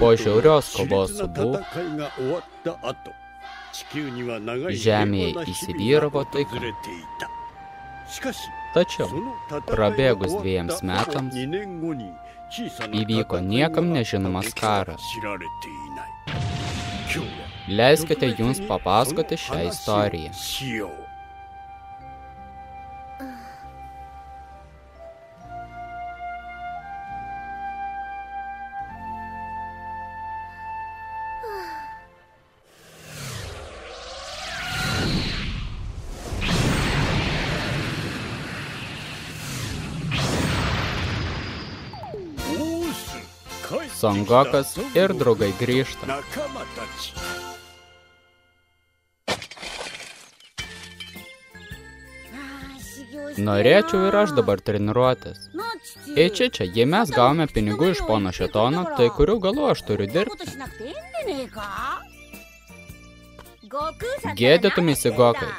Po žiaurios kovos su Bu, žemėje įsivyravo taika. Tačiau, prabėgus 2 metams, įvyko niekam nežinomas karas. Leiskite jums papasakoti šią istoriją. Son Gokas ir draugai grįžta. Norėčiau ir aš dabar treniruotis. Čia, jei mes gavome pinigų iš pono Šėtono, tai kurių galų aš turiu dirbti? Gėdytumėsi, Gokai.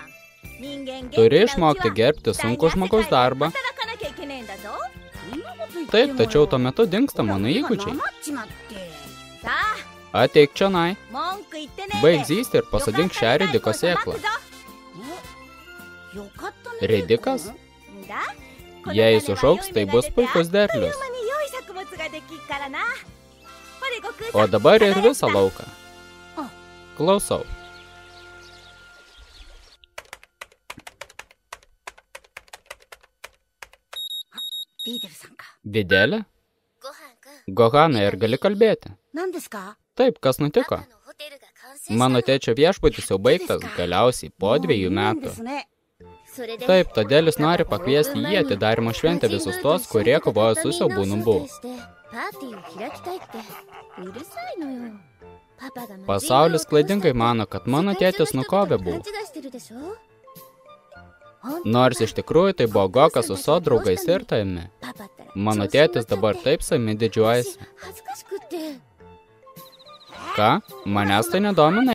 Turi išmokti gerbti sunkų žmogaus darbą. Taip, tačiau tuo metu dingsta mano įgūdžiai. Ateik čionai. Baig zysti ir pasodink šią ridiko sėklą. Ridikas? Jei jis užaugs, tai bus puikus derlius. O dabar ir visą lauką. Klausau. Videlė? Gohanai, ar gali kalbėti? Taip, kas nutiko? Mano tėčio viešbutis jau baigtas galiausiai po 2 metų. Taip, todėl jis nori pakviesti jį atidarymo šventę visus tos, kurie kovojo su siaubūnu Bu. Pasaulis klaidingai mano, kad mano tėtis nukovė Bu. Nors iš tikrųjų tai buvo Gokas su savo draugais ir tavimi. Mano tėtis dabar taip savimi didžiuojasi. Ką? Manęs tai nedomina?